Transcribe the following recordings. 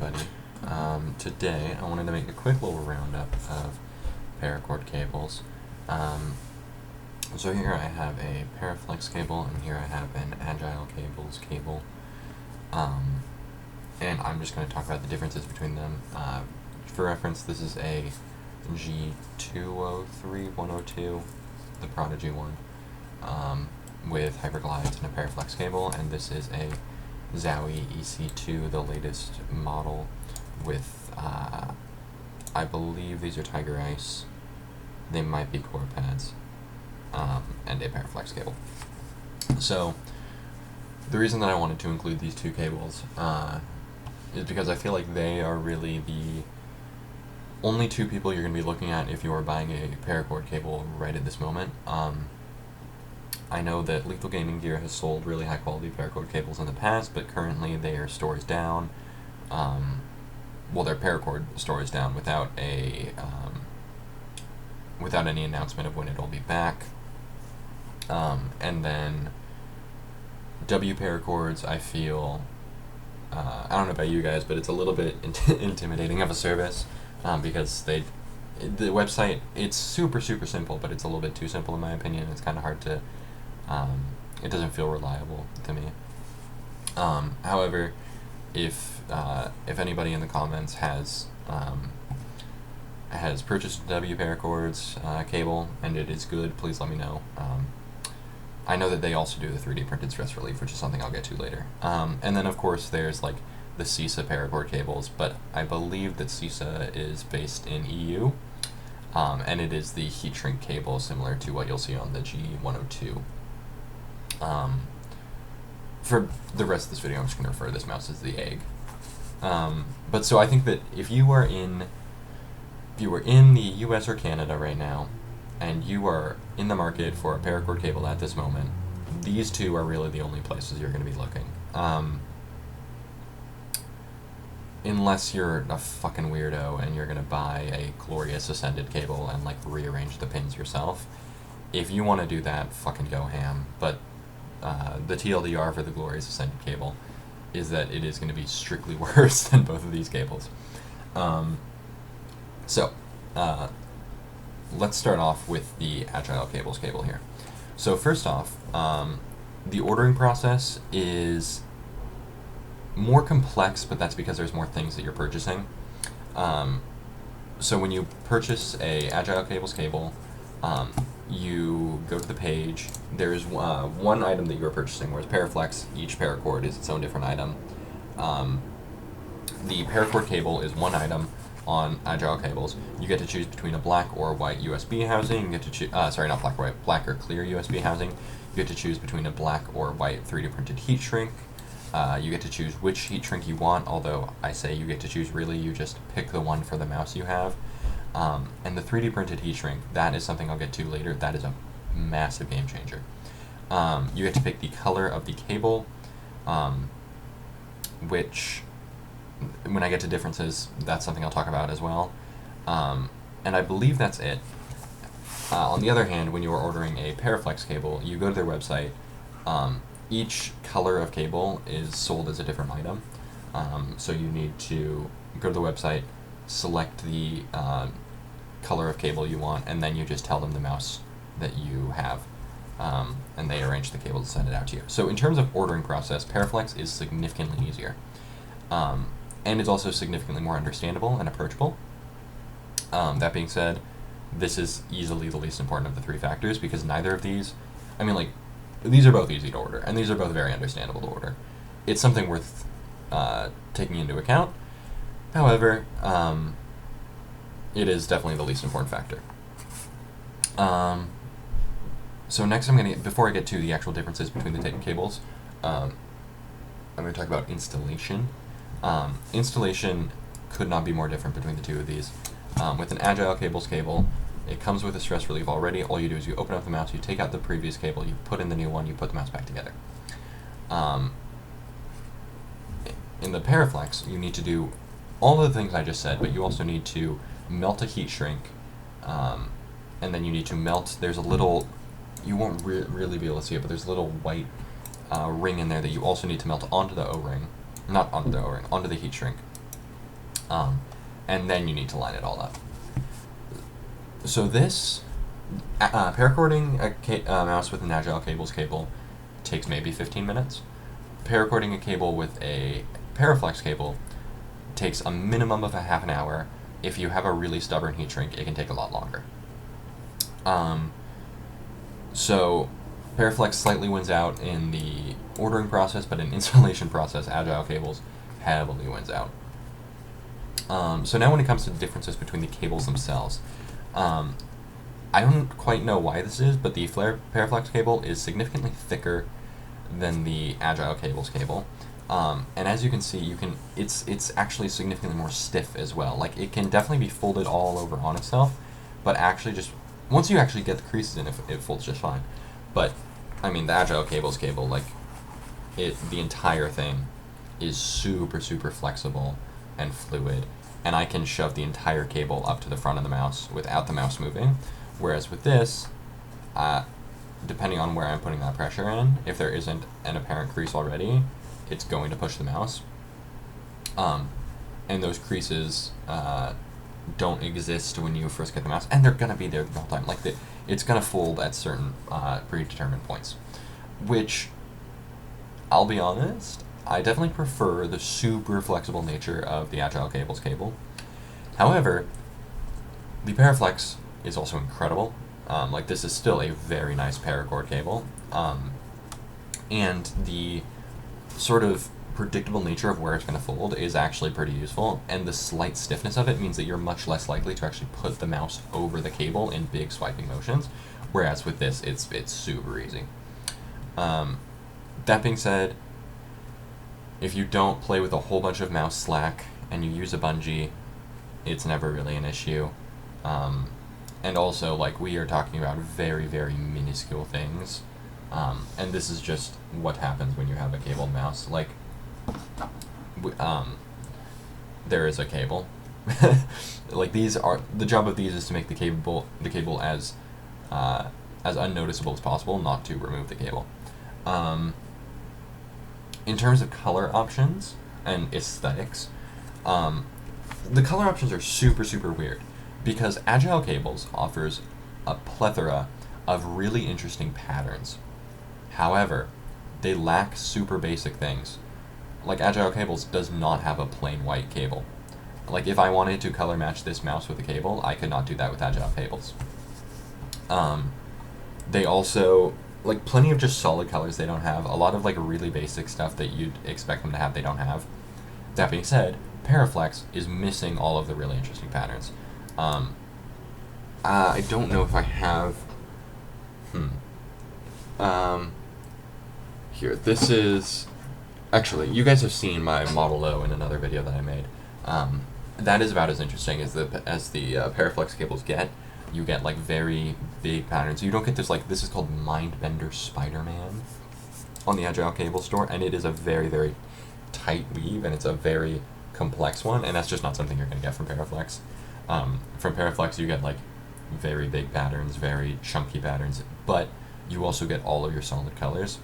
everybody. Today I wanted to make a quick little roundup of Paracord cables. So here I have a Paraflex cable, and here I have an AgileCables cable. And I'm just going to talk about the differences between them. For reference, this is a G203102, the Prodigy one, with hyperglides and a Paraflex cable, and this is a Zowie EC2, the latest model, with, I believe these are Tiger Ice, they might be core pads, and a Paraflex cable. So, the reason that I wanted to include these two cables is because I feel like they are really the only two people you're going to be looking at if you are buying a Paracord cable right at this moment. I know that Lethal Gaming Gear has sold really high quality Paracord cables in the past, but currently their store is down. Well, their Paracord store is down without without any announcement of when it'll be back. And then W Paracords, I feel, I don't know about you guys, but it's a little bit intimidating of a service, because the website, it's super simple, but it's a little bit too simple in my opinion. It's kind of hard to, it doesn't feel reliable to me. However, if anybody in the comments has purchased W Paracords cable and it is good, please let me know. I know that they also do the 3D printed stress relief, which is something I'll get to later. And then of course there's like the CISA Paracord cables, but I believe that CISA is based in EU, and it is the heat shrink cable similar to what you'll see on the G102. For the rest of this video, I'm just going to refer to this mouse as the egg. But so I think that if you are in the US or Canada right now, and you are in the market for a Paracord cable at this moment, these two are really the only places you're going to be looking. Unless you're a fucking weirdo and you're going to buy a glorious Ascended cable and like rearrange the pins yourself. If you want to do that, fucking go ham. But the TLDR for the glorious Ascended cable is that it is going to be strictly worse than both of these cables. Let's start off with the AgileCables cable here. So first off, the ordering process is more complex, but that's because there's more things that you're purchasing. So when you purchase a AgileCables cable, you go to the page. There's one item that you're purchasing, whereas Paraflex, each Paracord is its own different item. The Paracord cable is one item on AgileCables. You get to choose between a black or white USB housing. You get to choose, sorry, not black or white, black or clear USB housing. You get to choose between a black or white 3D printed heat shrink. You get to choose which heat shrink you want, although I say you get to choose, really, you just pick the one for the mouse you have. And the 3D printed heat shrink, that is something I'll get to later. That is a massive game changer. You get to pick the color of the cable, which, when I get to differences, that's something I'll talk about as well. And I believe that's it. On the other hand, when you are ordering a Paraflex cable, you go to their website. Each color of cable is sold as a different item. So you need to go to the website, select the color of cable you want, and then you just tell them the mouse that you have, and they arrange the cable to send it out to you. So in terms of ordering process, Paraflex is significantly easier. And it's also significantly more understandable and approachable. That being said, this is easily the least important of the three factors, because neither of these, I mean, like, these are both easy to order, and these are both very understandable to order. It's something worth taking into account. However, it is definitely the least important factor. So next before I get to the actual differences between the cables, I'm going to talk about installation. Installation could not be more different between the two of these. With an AgileCables cable, it comes with a stress relief already. All you do is you open up the mouse, you take out the previous cable, you put in the new one, you put the mouse back together. In the Paraflex, you need to do all of the things I just said, but you also need to melt a heat shrink, and then you need to melt, there's a little, you won't really be able to see it, but there's a little white ring in there that you also need to melt onto the O-ring. Not onto the O-ring, onto the heat shrink. and then you need to line it all up. So this, paracording a mouse with an AgileCables cable takes maybe 15 minutes. Paracording a cable with a Paraflex cable takes a minimum of a half an hour. If you have a really stubborn heat shrink, it can take a lot longer. So Paraflex slightly wins out in the ordering process, but in installation process, AgileCables heavily wins out. So now when it comes to the differences between the cables themselves, I don't quite know why this is, but the Paraflex cable is significantly thicker than the AgileCables cable. And as you can see, it's actually significantly more stiff as well. Like, it can definitely be folded all over on itself, but actually just, once you actually get the creases in, it folds just fine. But, I mean, the AgileCables cable, like, the entire thing is super, super flexible and fluid, and I can shove the entire cable up to the front of the mouse without the mouse moving. Whereas with this, depending on where I'm putting that pressure in, if there isn't an apparent crease already, it's going to push the mouse. And those creases don't exist when you first get the mouse, and they're going to be there the whole time. Like, it's going to fold at certain predetermined points, which, I'll be honest, I definitely prefer the super flexible nature of the AgileCables cable. However, the Paraflex is also incredible. Like, this is still a very nice Paracord cable. And the sort of predictable nature of where it's going to fold is actually pretty useful, and the slight stiffness of it means that you're much less likely to actually put the mouse over the cable in big swiping motions, whereas with this, it's super easy. That being said, if you don't play with a whole bunch of mouse slack and you use a bungee, it's never really an issue. And also, like, we are talking about very, very minuscule things, and this is just what happens when you have a cabled mouse. Like, there is a cable. Like, the job of these is to make the cable as unnoticeable as possible, not to remove the cable. In terms of color options and aesthetics, the color options are super, super weird, because AgileCables offers a plethora of really interesting patterns. However, they lack super basic things. Like, AgileCables does not have a plain white cable. Like, if I wanted to color match this mouse with a cable, I could not do that with AgileCables. They also, like, plenty of just solid colors they don't have. A lot of, like, really basic stuff that you'd expect them to have, they don't have. That being said, Paraflex is missing all of the really interesting patterns. I don't know if I have... Here, this is... Actually, you guys have seen my Model O in another video that I made. That is about as interesting as the Paraflex cables get. You get, like, very big patterns. You don't get this, like, this is called Mindbender Spider-Man on the AgileCables store, and it is a very, very tight weave, and it's a very complex one, and that's just not something you're going to get from Paraflex. From Paraflex, you get, like, very big patterns, very chunky patterns, but you also get all of your solid colors.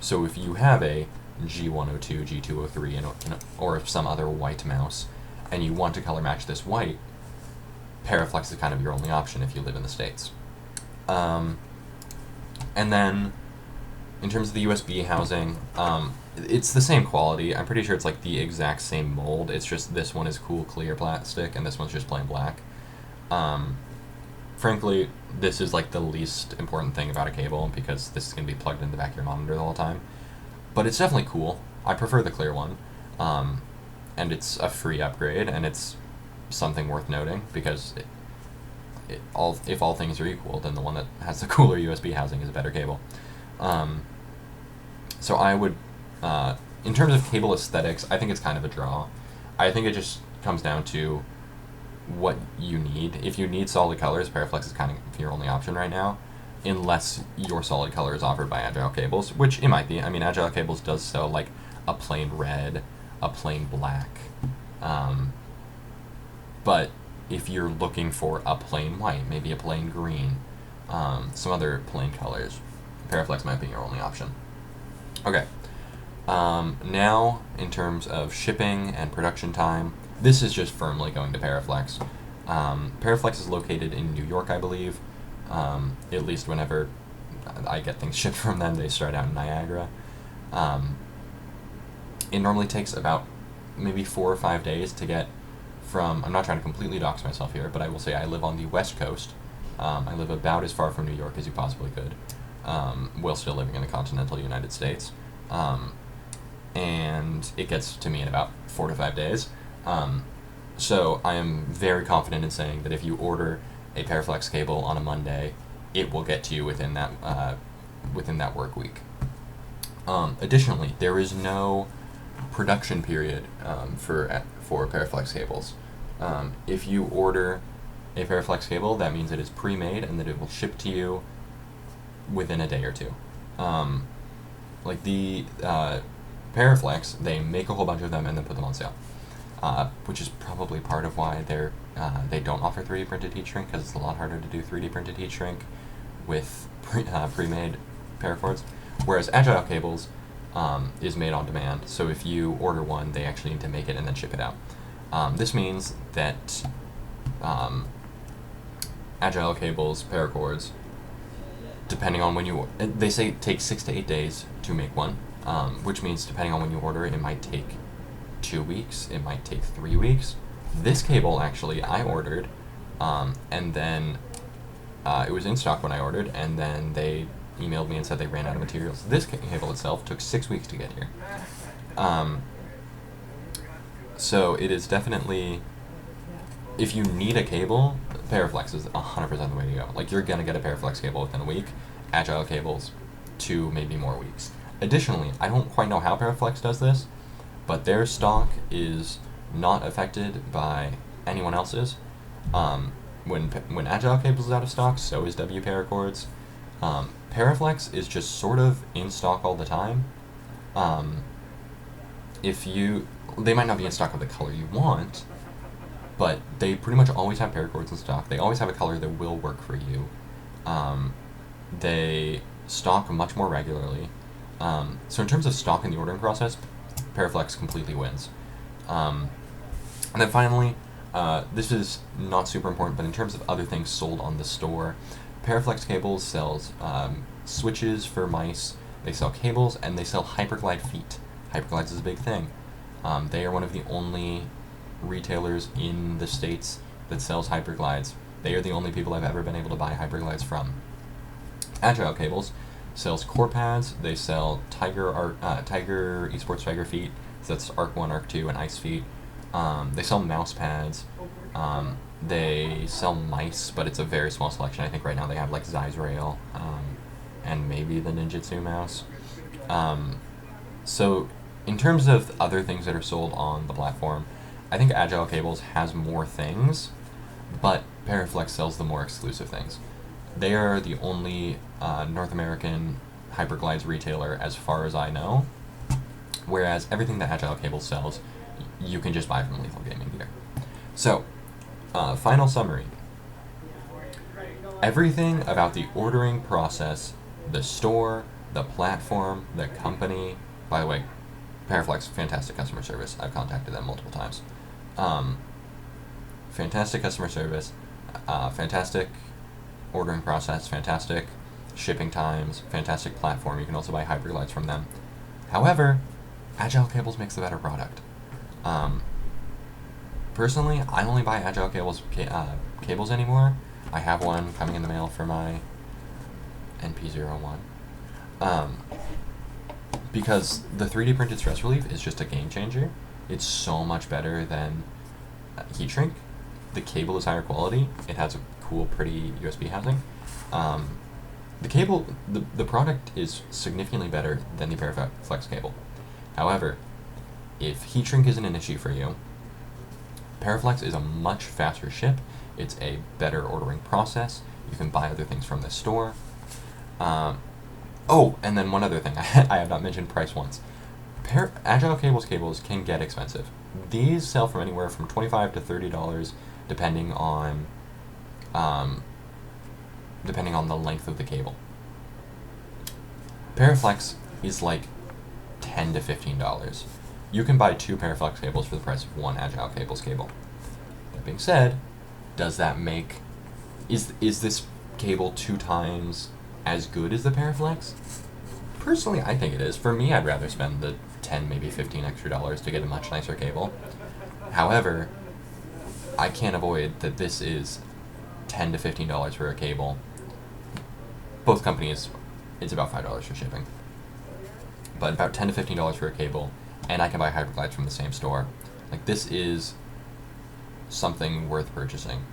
So if you have a G102, G203, or some other white mouse, and you want to color match this white, Paraflex is kind of your only option if you live in the States. And then, in terms of the USB housing, it's the same quality. I'm pretty sure it's like the exact same mold. It's just this one is cool clear plastic, and this one's just plain black. Frankly, this is like the least important thing about a cable, because this is going to be plugged in the back of your monitor the whole time. But it's definitely cool. I prefer the clear one. And it's a free upgrade, and it's something worth noting, because if all things are equal, then the one that has the cooler USB housing is a better cable. So I would, in terms of cable aesthetics, I think it's kind of a draw. I think it just comes down to what you need. If you need solid colors, Paraflex is kind of your only option right now, unless your solid color is offered by AgileCables, which it might be. I mean, AgileCables does sell, like, a plain red, a plain black, but if you're looking for a plain white, maybe a plain green, some other plain colors, Paraflex might be your only option. Okay, Now, in terms of shipping and production time, this is just firmly going to Paraflex. Paraflex is located in New York, I believe. At least whenever I get things shipped from them, they start out in Niagara. It normally takes about maybe 4 or 5 days to get from, I'm not trying to completely dox myself here, but I will say I live on the West Coast. I live about as far from New York as you possibly could, while still living in the continental United States. And it gets to me in about 4 to 5 days. So I am very confident in saying that if you order a Paraflex cable on a Monday, it will get to you within that work week. Additionally, there is no production period for Paraflex cables. If you order a Paraflex cable, that means it is pre-made and that it will ship to you within a day or two. Like the Paraflex, they make a whole bunch of them and then put them on sale, which is probably part of why they don't offer 3D printed heat shrink, because it's a lot harder to do 3D printed heat shrink with pre-made paracords. Whereas AgileCables is made on demand, so if you order one, they actually need to make it and then ship it out. This means that AgileCables paracords, depending on when you, they say it takes 6 to 8 days to make one, which means depending on when you order it might take 2 weeks, it might take 3 weeks. This cable, actually, I ordered, and then it was in stock when I ordered, and then they emailed me and said they ran out of materials. This cable itself took 6 weeks to get here. So it is definitely, if you need a cable, Paraflex is 100% the way to go. Like, you're going to get a Paraflex cable within a week. AgileCables, 2, maybe more weeks. Additionally, I don't quite know how Paraflex does this, but their stock is not affected by anyone else's. When AgileCables is out of stock, so is Paracord's. Paraflex is just sort of in stock all the time. They might not be in stock of the color you want, but they pretty much always have paracords in stock. They always have a color that will work for you. They stock much more regularly. So in terms of stock in the ordering process, Paraflex completely wins. And then finally, this is not super important, but in terms of other things sold on the store, Paraflex Cables sells switches for mice, they sell cables, and they sell Hyperglide feet. Hyperglides is a big thing. They are one of the only retailers in the States that sells Hyperglides. They are the only people I've ever been able to buy Hyperglides from. AgileCables sells core pads, they sell Tiger Esports Tiger feet, so that's Arc 1, Arc 2, and Ice feet. They sell mouse pads. They sell mice, but it's a very small selection. I think right now they have like Zeiss-Rail, and maybe the Ninjutsu mouse. So in terms of other things that are sold on the platform, I think AgileCables has more things, but Paraflex sells the more exclusive things. They are the only North American Hyperglides retailer as far as I know, whereas everything that AgileCables sells, you can just buy from Lethal Gaming Gear. So, final summary. Everything about the ordering process, the store, the platform, the company, by the way, Paraflex, fantastic customer service. I've contacted them multiple times. Fantastic customer service, fantastic ordering process, fantastic shipping times, fantastic platform. You can also buy Hyperglides from them. However, AgileCables makes a better product. Personally, I only buy AgileCables cables anymore. I have one coming in the mail for my NP01. Because the 3D printed stress relief is just a game changer. It's so much better than heat shrink. The cable is higher quality. It has a cool, pretty USB housing. The product is significantly better than the Paraflex cable. However, if heat shrink isn't an issue for you, Paraflex is a much faster ship. It's a better ordering process. You can buy other things from the store. And then one other thing. I have not mentioned price once. AgileCables cables can get expensive. These sell from anywhere from $25 to $30, depending on the length of the cable. Paraflex is like $10 $10 to $15. You can buy 2 Paraflex cables for the price of 1 AgileCables cable. That being said, does that make... Is this cable 2 times as good as the Paraflex? Personally, I think it is. For me, I'd rather spend the 10, maybe 15 extra dollars to get a much nicer cable. However, I can't avoid that this is $10 to $15 for a cable. Both companies, it's about $5 for shipping. But about $10 to $15 for a cable, and I can buy hybrid lights from the same store. Like, this is something worth purchasing.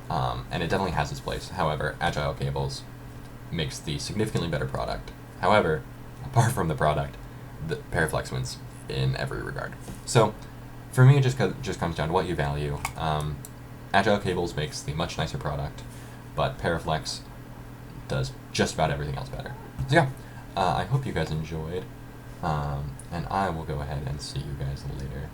And it definitely has its place. However, AgileCables makes the significantly better product. However, apart from the product, the Paraflex wins in every regard. So, for me, it just comes down to what you value. AgileCables makes the much nicer product, but Paraflex does just about everything else better. So yeah, I hope you guys enjoyed, and I will go ahead and see you guys later.